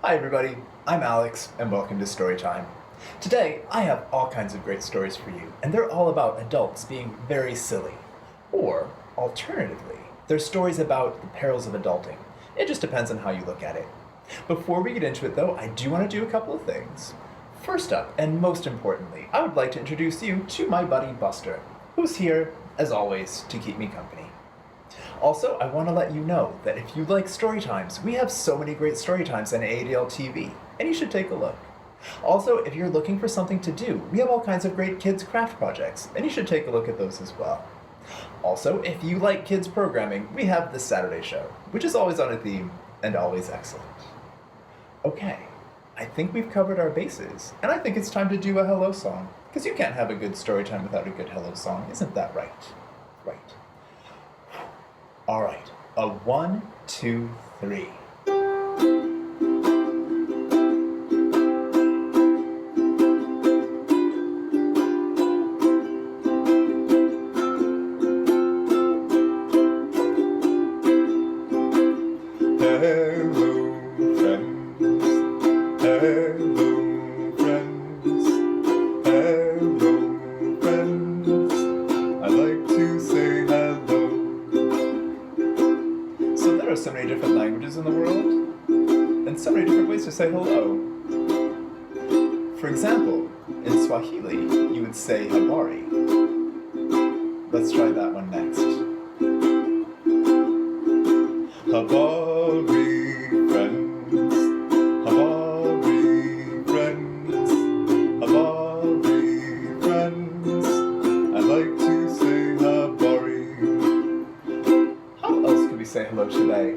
Hi everybody, I'm Alex and welcome to Storytime. Today I have all kinds of great stories for you, and they're all about adults being very silly. Or, alternatively, they're stories about the perils of adulting. It just depends on how you look at it. Before we get into it though, I do want to do a couple of things. First up, and most importantly, I would like to introduce you to my buddy Buster, who's here, as always, to keep me company. Also, I want to let you know that if you like story times, we have so many great story times on ADL TV, and you should take a look. Also, if you're looking for something to do, we have all kinds of great kids craft projects, and you should take a look at those as well. Also, if you like kids programming, we have The Saturday Show, which is always on a theme and always excellent. Okay, I think we've covered our bases, and I think it's time to do a hello song, because you can't have a good story time without a good hello song, isn't that right? Right. All right, a 1, 2, 3. So many different languages in the world, and so many different ways to say hello. For example, in Swahili, you would say habari. Let's try that one next. Habari, friends. Habari, friends. Habari, friends. I like to say habari. How else could we say hello today?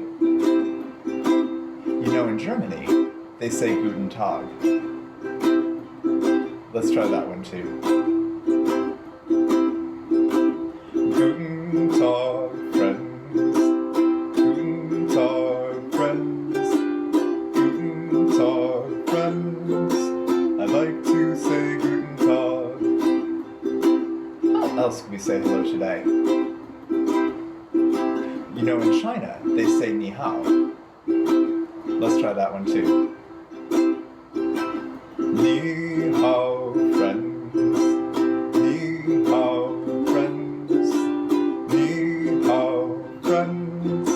You know, in Germany, they say Guten Tag. Let's try that one too. Guten Tag, friends. Guten Tag, friends. Guten Tag, friends. I like to say Guten Tag. How else can we say hello today? You know, in China, they say ni hao. Let's try that one too. Ni hao, friends. Ni hao, friends. Ni hao, friends.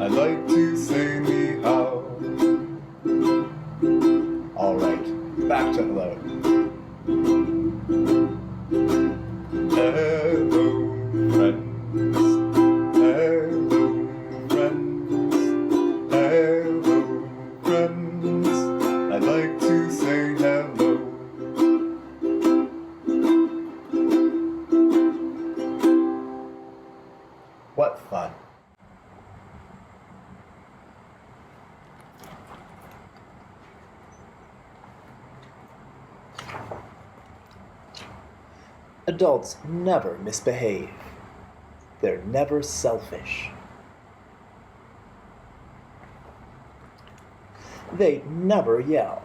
I like to say ni hao. All right, back to hello. Hello, friends. Hello, friends. Hello, friends. I like to say hello. What fun. Adults never misbehave. They're never selfish. They never yell.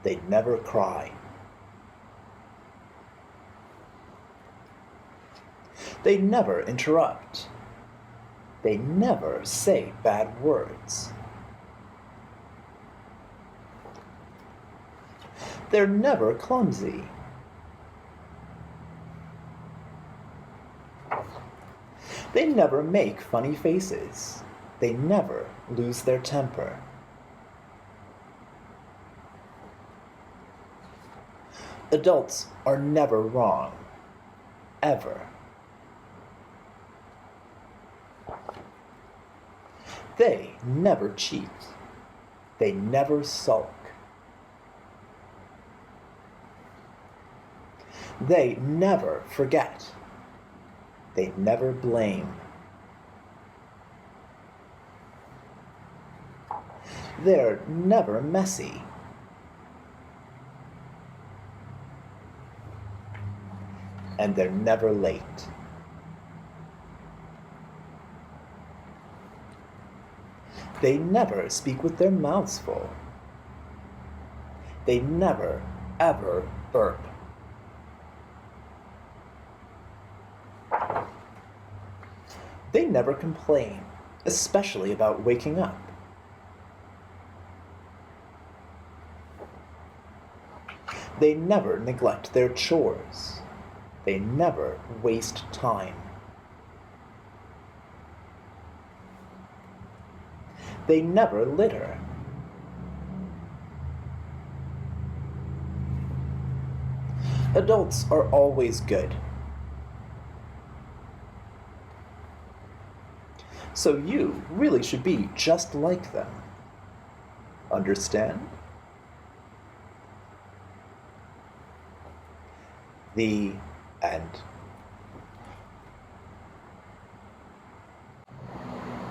They never cry. They never interrupt. They never say bad words. They're never clumsy. They never make funny faces. They never lose their temper. Adults are never wrong. Ever. They never cheat. They never sulk. They never forget. They never blame. They're never messy. And they're never late. They never speak with their mouths full. They never, ever burp. They never complain, especially about waking up. They never neglect their chores. They never waste time. They never litter. Adults are always good. So you really should be just like them. Understand? The end.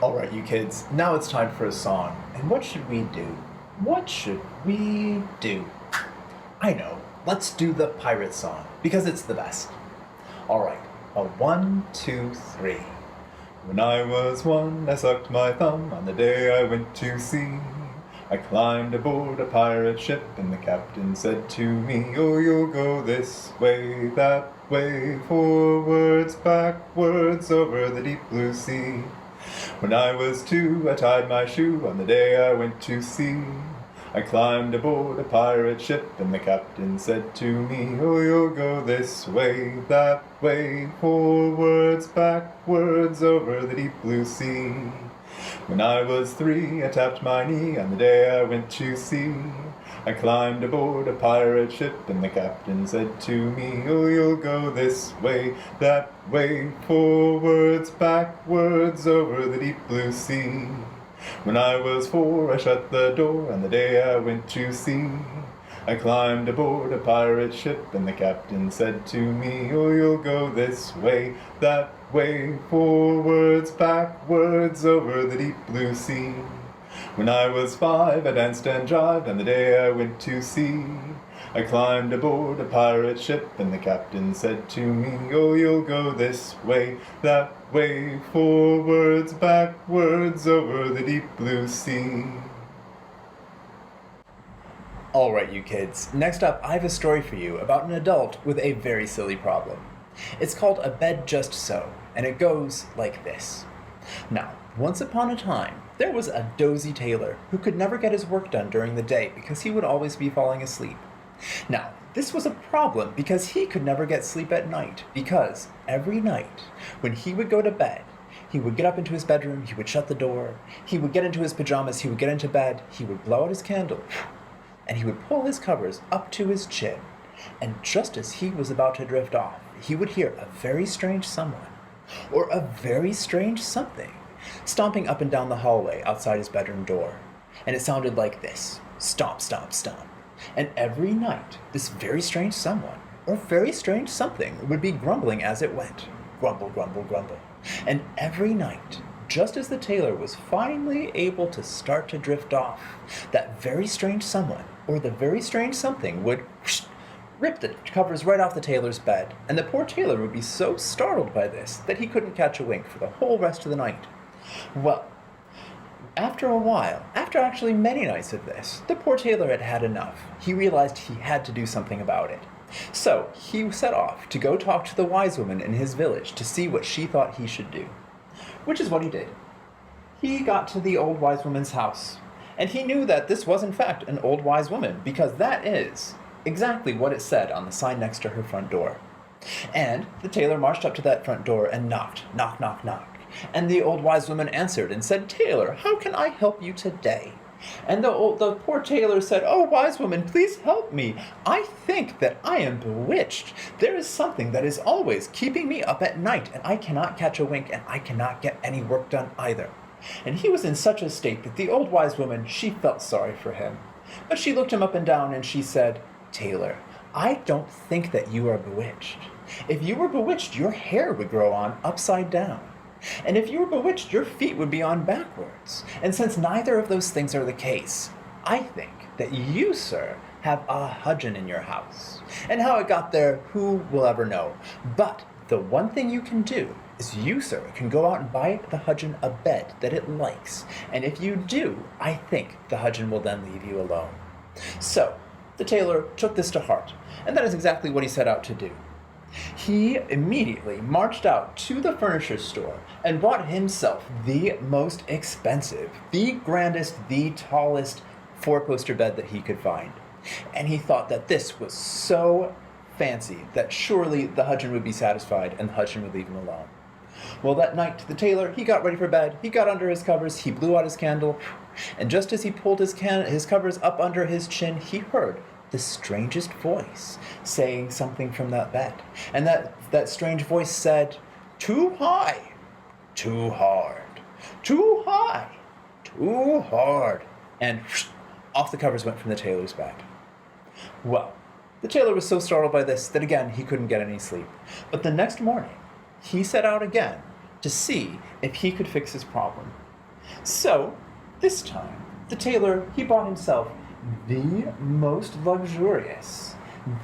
Alright, you kids, now it's time for a song. And what should we do? What should we do? I know, let's do the pirate song, because it's the best. Alright, a 1, 2, 3. When I was one, I sucked my thumb on the day I went to sea. I climbed aboard a pirate ship, and the captain said to me, "Oh, you'll go this way, that way, forwards, backwards, over the deep blue sea." When I was 2, I tied my shoe on the day I went to sea. I climbed aboard a pirate ship, and the captain said to me, "Oh, you'll go this way, that way, forwards, backwards, over the deep blue sea." When I was 3, I tapped my knee on the day I went to sea. I climbed aboard a pirate ship, and the captain said to me, "Oh, you'll go this way, that way, forwards, backwards, over the deep blue sea." When I was 4, I shut the door on the day I went to sea. I climbed aboard a pirate ship, and the captain said to me, "Oh, you'll go this way, that way, forwards, backwards, over the deep blue sea." When I was 5, I danced and jived on the day I went to sea. I climbed aboard a pirate ship, and the captain said to me, "Oh, you'll go this way, that way, forwards, backwards, over the deep blue sea." Alright, you kids, next up I have a story for you about an adult with a very silly problem. It's called A Bed Just So, and it goes like this. Now, once upon a time, there was a dozy tailor who could never get his work done during the day because he would always be falling asleep. Now, this was a problem because he could never get sleep at night, because every night, when he would go to bed, he would get up into his bedroom, he would shut the door, he would get into his pajamas, he would get into bed, he would blow out his candle, and he would pull his covers up to his chin, and just as he was about to drift off, he would hear a very strange someone, or a very strange something, stomping up and down the hallway outside his bedroom door. And it sounded like this: stomp, stomp, stomp. And every night, this very strange someone, or very strange something, would be grumbling as it went. Grumble, grumble, grumble. And every night, just as the tailor was finally able to start to drift off, that very strange someone, or the very strange something, would rip the covers right off the tailor's bed, and the poor tailor would be so startled by this that he couldn't catch a wink for the whole rest of the night. Well, after a while, after actually many nights of this, the poor tailor had had enough. He realized he had to do something about it. So he set off to go talk to the wise woman in his village to see what she thought he should do. Which is what he did. He got to the old wise woman's house, and he knew that this was in fact an old wise woman, because that is exactly what it said on the sign next to her front door. And the tailor marched up to that front door and knocked, knock, knock, knock. And the old wise woman answered and said, "Tailor, how can I help you today?" And the poor tailor said, "Oh, wise woman, please help me. I think that I am bewitched. There is something that is always keeping me up at night, and I cannot catch a wink, and I cannot get any work done either." And he was in such a state that the old wise woman, she felt sorry for him. But she looked him up and down, and she said, "Tailor, I don't think that you are bewitched. If you were bewitched, your hair would grow on upside down. And if you were bewitched, your feet would be on backwards. And since neither of those things are the case, I think that you, sir, have a hudgeon in your house. And how it got there, who will ever know? But the one thing you can do is you, sir, can go out and buy the hudgeon a bed that it likes. And if you do, I think the hudgeon will then leave you alone." So the tailor took this to heart, and that is exactly what he set out to do. He immediately marched out to the furniture store and bought himself the most expensive, the grandest, the tallest four-poster bed that he could find. And he thought that this was so fancy that surely the husband would be satisfied and the husband would leave him alone. Well, that night, the tailor, he got ready for bed. He got under his covers, he blew out his candle, and just as he pulled his covers up under his chin, he heard the strangest voice saying something from that bed. And that strange voice said, "Too high, too hard, too high, too hard." And off the covers went from the tailor's bed. Well, the tailor was so startled by this that again he couldn't get any sleep. But the next morning, he set out again to see if he could fix his problem. So, this time, the tailor, he bought himself the most luxurious,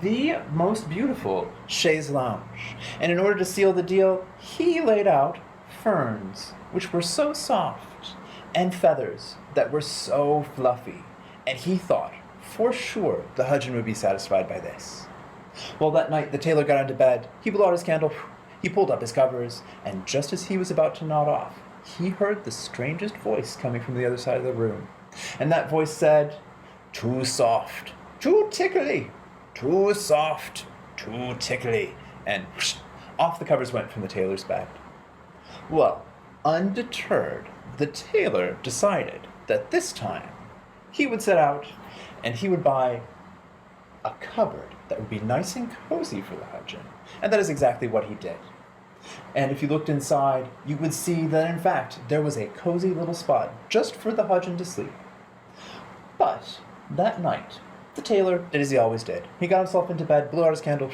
the most beautiful chaise lounge. And in order to seal the deal, he laid out ferns, which were so soft, and feathers that were so fluffy. And he thought, for sure, the husband would be satisfied by this. Well, that night, the tailor got into bed. He blew out his candle. He pulled up his covers, and just as he was about to nod off, he heard the strangest voice coming from the other side of the room. And that voice said, "Too soft, too tickly, too soft, too tickly." And off the covers went from the tailor's bed. Well, undeterred, the tailor decided that this time he would set out and he would buy a cupboard that would be nice and cozy for the husband. And that is exactly what he did. And if you looked inside, you would see that in fact there was a cozy little spot just for the husband to sleep. But that night, the tailor did as he always did. He got himself into bed, blew out his candle,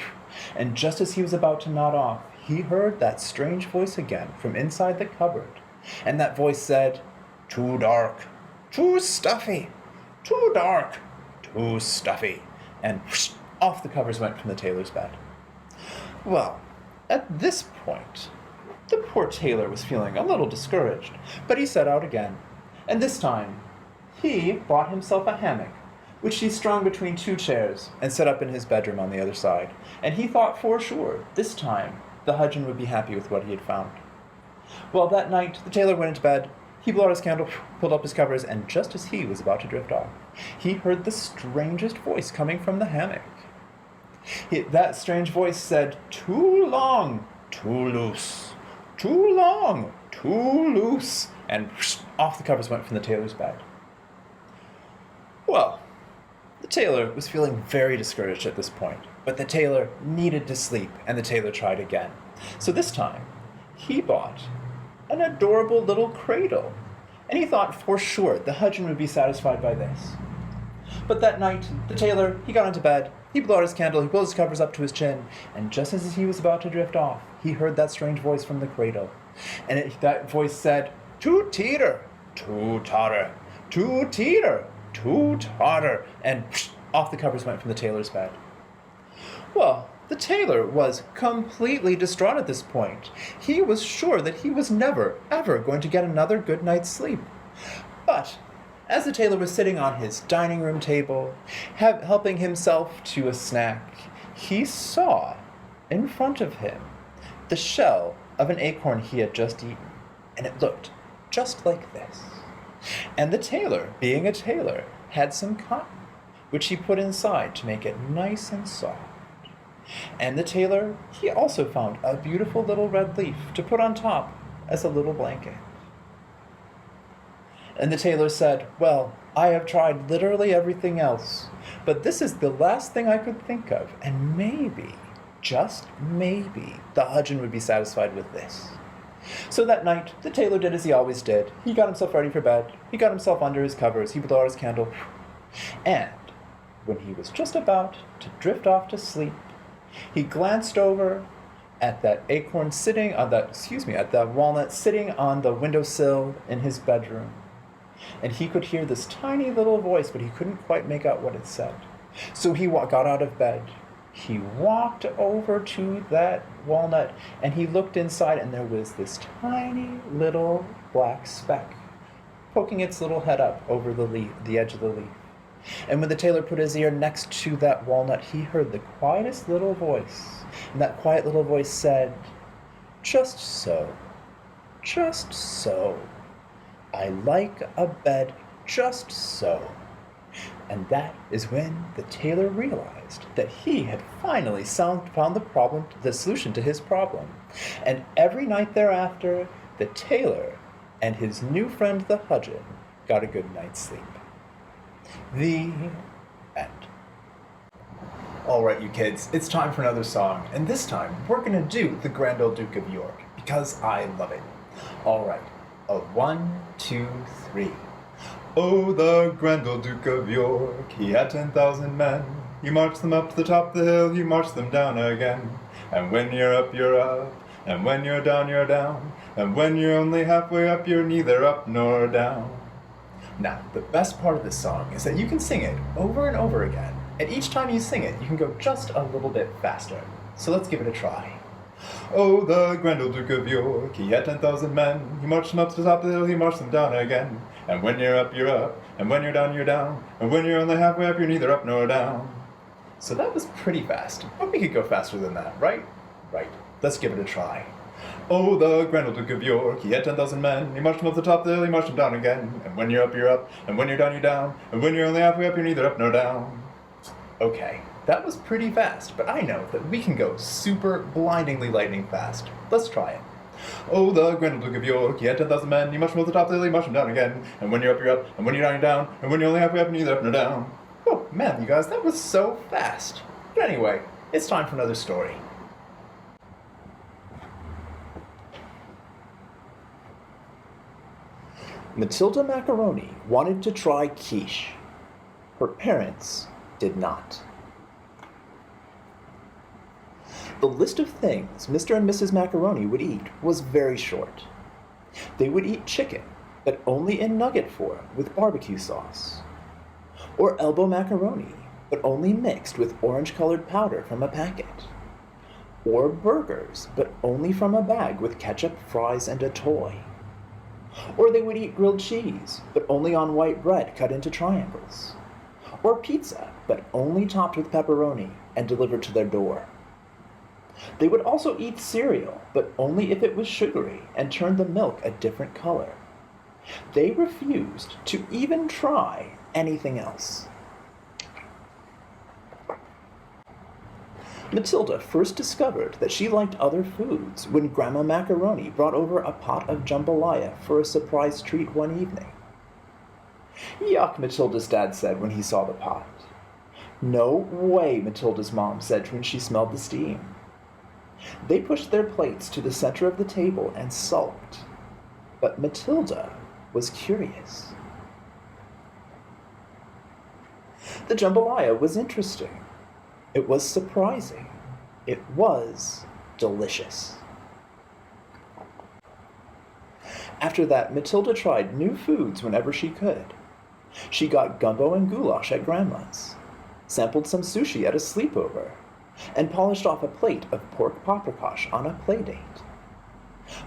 and just as he was about to nod off, he heard that strange voice again from inside the cupboard. And that voice said, "Too dark, too stuffy, too dark, too stuffy." And off the covers went from the tailor's bed. Well, at this point, the poor tailor was feeling a little discouraged, but he set out again. And this time, he bought himself a hammock, which he strung between two chairs and set up in his bedroom on the other side. And he thought for sure, this time, the husband would be happy with what he had found. Well, that night, the tailor went into bed. He blew out his candle, pulled up his covers, and just as he was about to drift off, he heard the strangest voice coming from the hammock. That strange voice said, "Too long, too loose, too long, too loose," and off the covers went from the tailor's bed. Well, the tailor was feeling very discouraged at this point, but the tailor needed to sleep, and the tailor tried again. So this time, he bought an adorable little cradle, and he thought for sure the husband would be satisfied by this. But that night, the tailor, he got into bed, he blew out his candle, he pulled his covers up to his chin, and just as he was about to drift off, he heard that strange voice from the cradle. And that voice said, "Too teeter, too totter, too teeter, too totter," and off the covers went from the tailor's bed. Well, the tailor was completely distraught at this point. He was sure that he was never, ever going to get another good night's sleep. But as the tailor was sitting on his dining room table, helping himself to a snack, he saw in front of him the shell of an acorn he had just eaten, and it looked just like this. And the tailor, being a tailor, had some cotton, which he put inside to make it nice and soft. And the tailor, he also found a beautiful little red leaf to put on top as a little blanket. And the tailor said, "Well, I have tried literally everything else, but this is the last thing I could think of, and maybe, just maybe, the husband would be satisfied with this." So that night, the tailor did as he always did. He got himself ready for bed, he got himself under his covers, he blew out his candle, and when he was just about to drift off to sleep, he glanced over at that acorn sitting on at that walnut sitting on the windowsill in his bedroom. And he could hear this tiny little voice, but he couldn't quite make out what it said. So he got out of bed. He walked over to that walnut, and he looked inside, and there was this tiny little black speck poking its little head up over the edge of the leaf. And when the tailor put his ear next to that walnut, he heard the quietest little voice. And that quiet little voice said, "Just so, just so. I like a bed just so, And that is when the tailor realized that he had finally found the solution to his problem. And every night thereafter, the tailor and his new friend the Hudgeon got a good night's sleep. The end. Alright, you kids, it's time for another song, and this time we're gonna do the Grendel, Duke of York, because I love it. Alright, a 1, 2, 3. Oh, the Grendel, Duke of York, he had 10,000 men. He marched them up to the top of the hill, he marched them down again. And when you're up, you're up, and when you're down, you're down. And when you're only halfway up, you're neither up nor down. Now, the best part of this song is that you can sing it over and over again, and each time you sing it, you can go just a little bit faster. So let's give it a try. Oh, the Grendel, Duke of York, he had 10,000 men. He marched them up to the top of the hill, he marched them down again. And when you're up, you're up, and when you're down, you're down. And when you're only halfway up, you're neither up nor down. So that was pretty fast, but we could go faster than that, right? Right. Let's give it a try. Oh, the Grendel, Duke of York, he had 10,000 men. He marched them up to the top of the hill, he marched them down again. And when you're up, you're up, and when you're down, you're down. And when you're only halfway up, you're neither up nor down. Okay, that was pretty fast, but I know that we can go super blindingly lightning fast. Let's try it. Oh, the Grendel, Duke of York, he had 10,000 men. He marched them up to the top of the hill, he marched them down again. And when you're up, you're up, and when you're down, you're down. And when you're only halfway up, you're neither up nor down. Oh, man, you guys, that was so fast. But anyway, it's time for another story. Matilda Macaroni wanted to try quiche. Her parents did not. The list of things Mr. and Mrs. Macaroni would eat was very short. They would eat chicken, but only in nugget form with barbecue sauce. Or elbow macaroni, but only mixed with orange-colored powder from a packet. Or burgers, but only from a bag with ketchup, fries, and a toy. Or they would eat grilled cheese, but only on white bread cut into triangles. Or pizza, but only topped with pepperoni and delivered to their door. They would also eat cereal, but only if it was sugary and turned the milk a different color. They refused to even try anything else. Matilda first discovered that she liked other foods when Grandma Macaroni brought over a pot of jambalaya for a surprise treat one evening. Yuck, Matilda's dad said when he saw the pot. No way, Matilda's mom said when she smelled the steam. They pushed their plates to the center of the table and sulked. But Matilda was curious. The jambalaya was interesting. It was surprising. It was delicious. After that, Matilda tried new foods whenever she could. She got gumbo and goulash at Grandma's, sampled some sushi at a sleepover, and polished off a plate of pork paprikash on a playdate.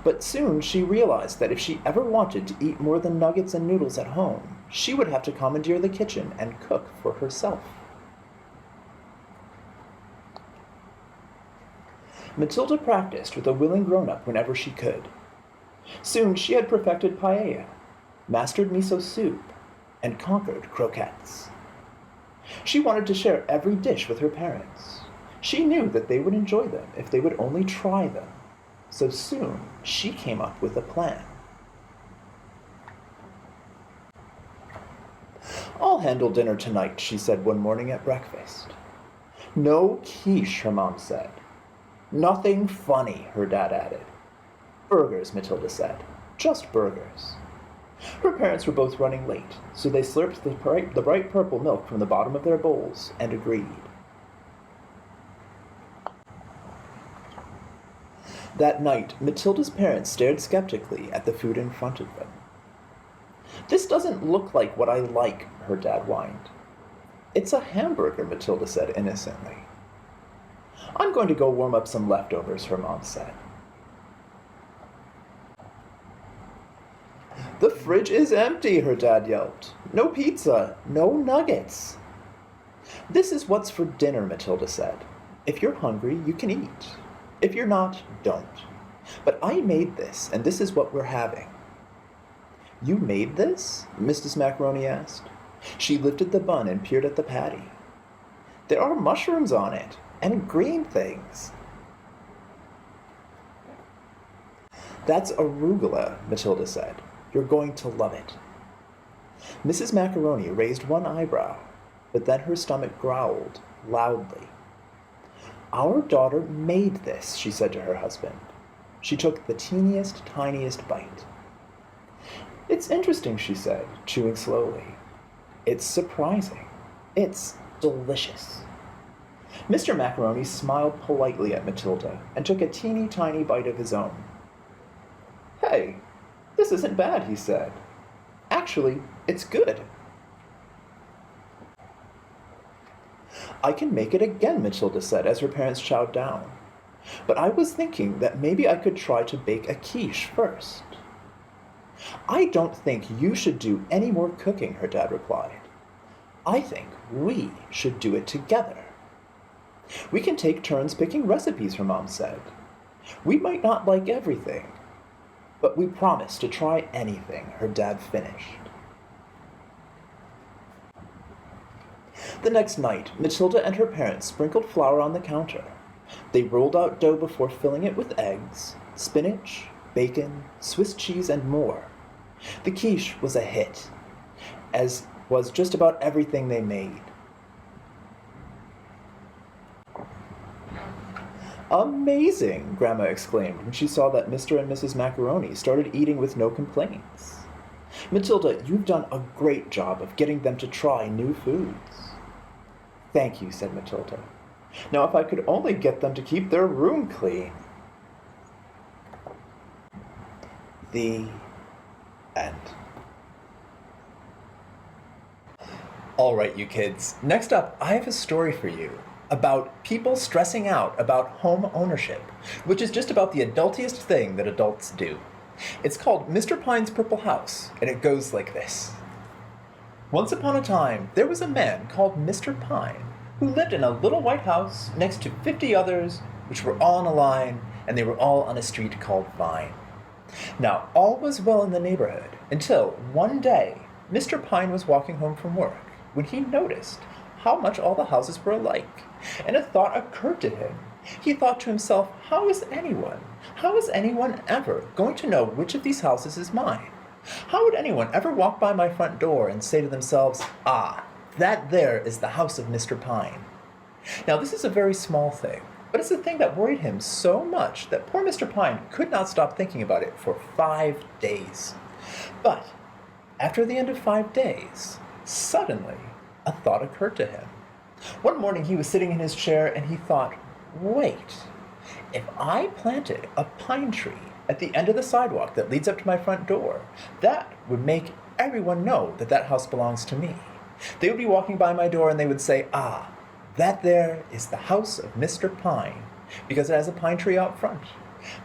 But soon she realized that if she ever wanted to eat more than nuggets and noodles at home, she would have to commandeer the kitchen and cook for herself. Matilda practiced with a willing grown-up whenever she could. Soon she had perfected paella, mastered miso soup, and conquered croquettes. She wanted to share every dish with her parents. She knew that they would enjoy them if they would only try them. So soon she came up with a plan. I'll handle dinner tonight, she said one morning at breakfast. No quiche, her mom said. Nothing funny, her dad added. Burgers, Matilda said. Just burgers. Her parents were both running late, so they slurped the bright purple milk from the bottom of their bowls and agreed. That night, Matilda's parents stared skeptically at the food in front of them. This doesn't look like what I like, her dad whined. It's a hamburger, Matilda said innocently. I'm going to go warm up some leftovers, her mom said. The fridge is empty, her dad yelped. No pizza, no nuggets. This is what's for dinner, Matilda said. If you're hungry, you can eat. If you're not, don't. But I made this, and this is what we're having. You made this? Mrs. Macaroni asked. She lifted the bun and peered at the patty. There are mushrooms on it, and green things. That's arugula, Matilda said. You're going to love it. Mrs. Macaroni raised one eyebrow, but then her stomach growled loudly. Our daughter made this, she said to her husband. She took the teeniest, tiniest bite. It's interesting, she said, chewing slowly. It's surprising. It's delicious. Mr. Macaroni smiled politely at Matilda and took a teeny tiny bite of his own. Hey, this isn't bad, he said. Actually, it's good. I can make it again, Matilda said as her parents chowed down. But I was thinking that maybe I could try to bake a quiche first. I don't think you should do any more cooking, her dad replied. I think we should do it together. We can take turns picking recipes, her mom said. We might not like everything, but we promise to try anything, her dad finished. The next night, Matilda and her parents sprinkled flour on the counter. They rolled out dough before filling it with eggs, spinach, bacon, Swiss cheese, and more. The quiche was a hit, as was just about everything they made. Amazing, Grandma exclaimed when she saw that Mr. and Mrs. Macaroni started eating with no complaints. Matilda, you've done a great job of getting them to try new foods. Thank you, said Matilda. Now if I could only get them to keep their room clean. The end. All right, you kids. Next up, I have a story for you about people stressing out about home ownership, which is just about the adultiest thing that adults do. It's called Mr. Pine's Purple House, and it goes like this. Once upon a time, there was a man called Mr. Pine who lived in a little white house next to 50 others, which were all in a line, and they were all on a street called Vine. Now, all was well in the neighborhood until one day Mr. Pine was walking home from work when he noticed how much all the houses were alike, and a thought occurred to him. He thought to himself, how is anyone ever going to know which of these houses is mine? How would anyone ever walk by my front door and say to themselves, ah, that there is the house of Mr. Pine? Now, this is a very small thing, but it's a thing that worried him so much that poor Mr. Pine could not stop thinking about it for 5 days. But after the end of 5 days, suddenly a thought occurred to him. One morning he was sitting in his chair and he thought, wait, if I planted a pine tree at the end of the sidewalk that leads up to my front door, that would make everyone know that that house belongs to me. They would be walking by my door and they would say, ah, that there is the house of Mr. Pine, because it has a pine tree out front.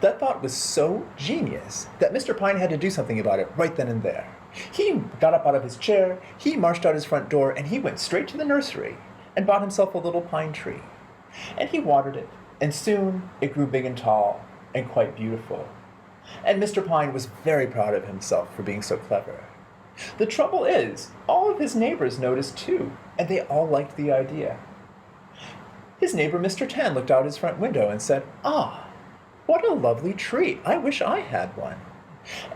That thought was so genius that Mr. Pine had to do something about it right then and there. He got up out of his chair, he marched out his front door, and he went straight to the nursery and bought himself a little pine tree. And he watered it, and soon it grew big and tall and quite beautiful. And Mr. Pine was very proud of himself for being so clever. The trouble is, all of his neighbors noticed too, and they all liked the idea. His neighbor Mr. Tan looked out his front window and said, ah, what a lovely tree, I wish I had one.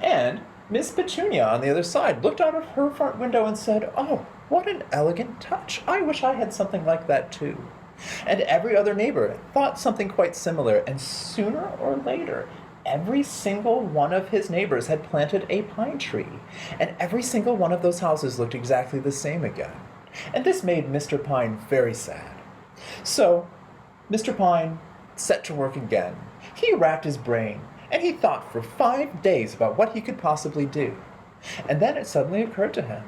And Miss Petunia on the other side looked out of her front window and said, oh, what an elegant touch, I wish I had something like that too. And every other neighbor thought something quite similar, and sooner or later, every single one of his neighbors had planted a pine tree, and every single one of those houses looked exactly the same again. And this made Mr. Pine very sad. So, Mr. Pine set to work again. He racked his brain, and he thought for 5 days about what he could possibly do. And then it suddenly occurred to him,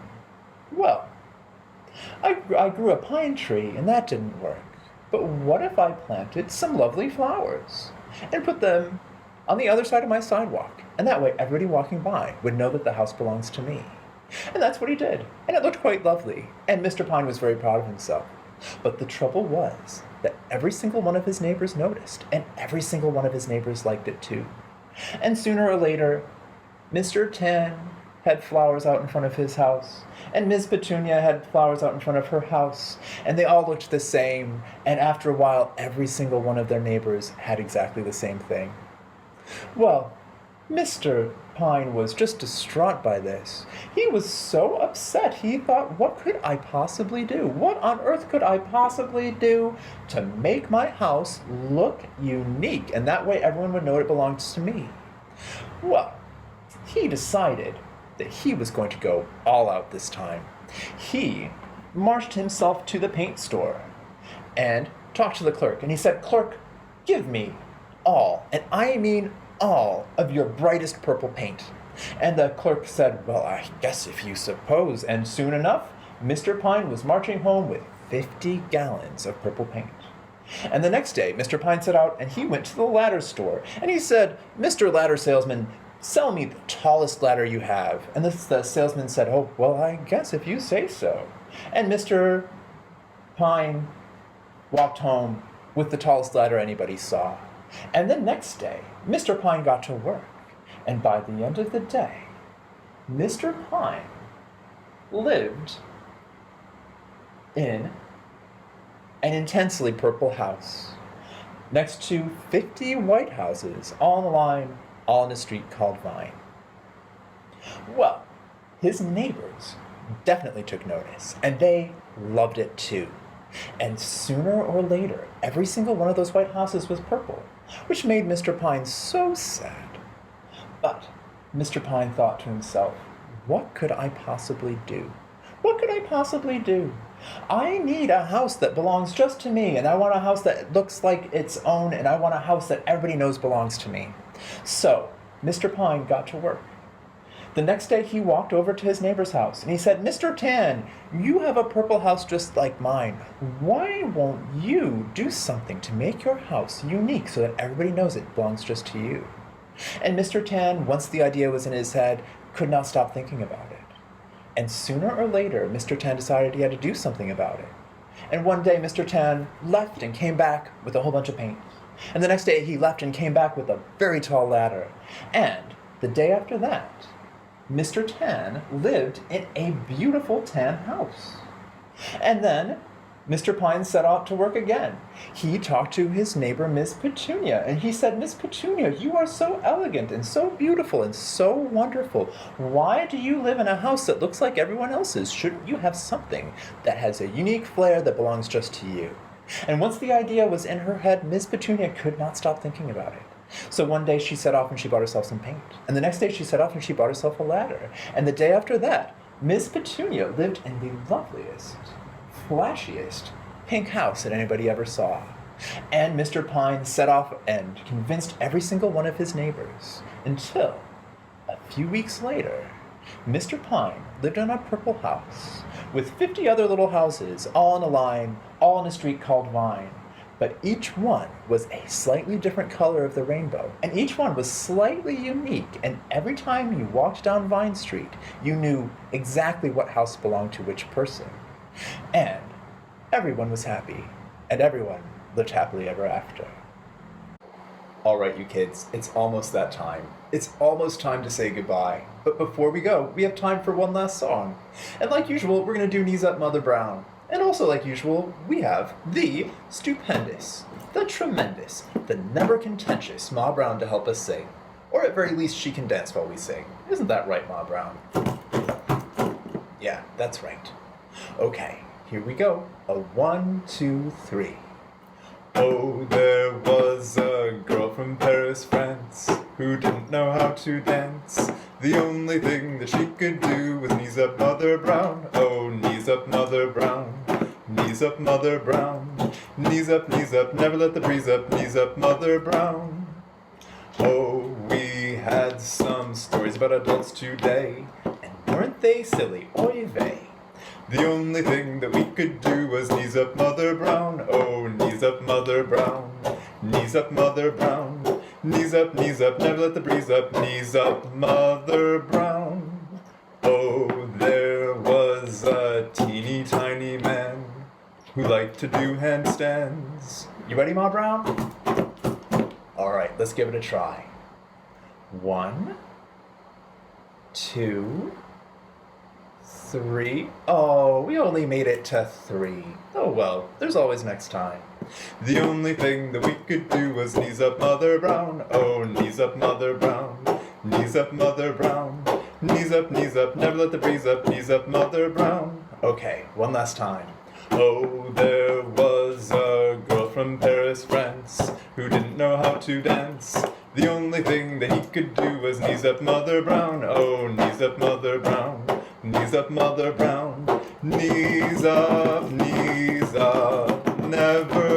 well, I grew a pine tree, and that didn't work. But what if I planted some lovely flowers and put them on the other side of my sidewalk? And that way everybody walking by would know that the house belongs to me. And that's what he did. And it looked quite lovely. And Mr. Pine was very proud of himself. But the trouble was that every single one of his neighbors noticed, and every single one of his neighbors liked it too. And sooner or later, Mr. Tan had flowers out in front of his house, and Miss Petunia had flowers out in front of her house, and they all looked the same, and after a while, every single one of their neighbors had exactly the same thing. Well, Mr. Pine was just distraught by this. He was so upset. He thought, what could I possibly do? What on earth could I possibly do to make my house look unique? And that way everyone would know it belongs to me. Well, he decided that he was going to go all out this time. He marched himself to the paint store and talked to the clerk. And he said, "Clerk, give me all, and I mean all, of your brightest purple paint." And the clerk said, "Well, I guess if you suppose." And soon enough, Mr. Pine was marching home with 50 gallons of purple paint. And the next day, Mr. Pine set out and he went to the ladder store. And he said, "Mr. Ladder Salesman, sell me the tallest ladder you have." And the salesman said, "Oh, well, I guess if you say so." And Mr. Pine walked home with the tallest ladder anybody saw. And the next day, Mr. Pine got to work. And by the end of the day, Mr. Pine lived in an intensely purple house next to 50 white houses, all in a line, all in a street called Vine. Well, his neighbors definitely took notice, and they loved it too. And sooner or later, every single one of those white houses was purple, which made Mr. Pine so sad. But Mr. Pine thought to himself, what could I possibly do? What could I possibly do? I need a house that belongs just to me, and I want a house that looks like its own, and I want a house that everybody knows belongs to me. So Mr. Pine got to work. The next day he walked over to his neighbor's house and he said, "Mr. Tan, you have a purple house just like mine. Why won't you do something to make your house unique so that everybody knows it belongs just to you?" And Mr. Tan, once the idea was in his head, could not stop thinking about it. And sooner or later, Mr. Tan decided he had to do something about it. And one day Mr. Tan left and came back with a whole bunch of paint. And the next day he left and came back with a very tall ladder. And the day after that, Mr. Tan lived in a beautiful tan house. And then Mr. Pine set out to work again. He talked to his neighbor, Miss Petunia, and he said, "Miss Petunia, you are so elegant and so beautiful and so wonderful. Why do you live in a house that looks like everyone else's? Shouldn't you have something that has a unique flair that belongs just to you?" And once the idea was in her head, Miss Petunia could not stop thinking about it. So one day she set off and she bought herself some paint. And the next day she set off and she bought herself a ladder. And the day after that, Miss Petunia lived in the loveliest, flashiest pink house that anybody ever saw. And Mr. Pine set off and convinced every single one of his neighbors until a few weeks later, Mr. Pine lived in a purple house with 50 other little houses, all in a line, all in a street called Vine. But each one was a slightly different color of the rainbow, and each one was slightly unique, and every time you walked down Vine Street, you knew exactly what house belonged to which person. And everyone was happy, and everyone lived happily ever after. All right, you kids, it's almost that time. It's almost time to say goodbye. But before we go, we have time for one last song. And like usual, we're going to do Knees Up Mother Brown. And also, like usual, we have the stupendous, the tremendous, the never contentious Ma Brown to help us sing. Or at very least, she can dance while we sing. Isn't that right, Ma Brown? Yeah, that's right. Okay, here we go. A 1, 2, 3. Oh, there was a girl from Paris, France, who didn't know how to dance. The only thing that she could do was knees up Mother Brown. Oh, knees up Mother Brown. Knees up Mother Brown. Knees up, never let the breeze up. Knees up Mother Brown. Oh, we had some stories about adults today, and weren't they silly? Oy vey. The only thing that we could do was knees up Mother Brown. Oh, knees up Mother Brown. Knees up Mother Brown. Knees up, never let the breeze up. Knees up Mother Brown. Oh, there was a teeny tiny man who liked to do handstands. You ready, Ma Brown? All right, let's give it a try. 1, 2, 3. Oh, we only made it to 3. Oh well, there's always next time. The only thing that we could do was knees up, Mother Brown. Oh, knees up, Mother Brown. Knees up, Mother Brown. Knees up, never let the breeze up. Knees up, Mother Brown. Okay, one last time. Oh, there was a girl from Paris, France, who didn't know how to dance. The only thing that he could do was knees up, Mother Brown. Oh, knees up, Mother Brown. Knees up, Mother Brown. Knees up, never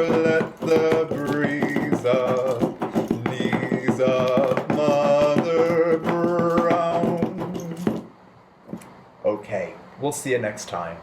let the breeze up. Knees up, Mother Brown. Okay, we'll see you next time.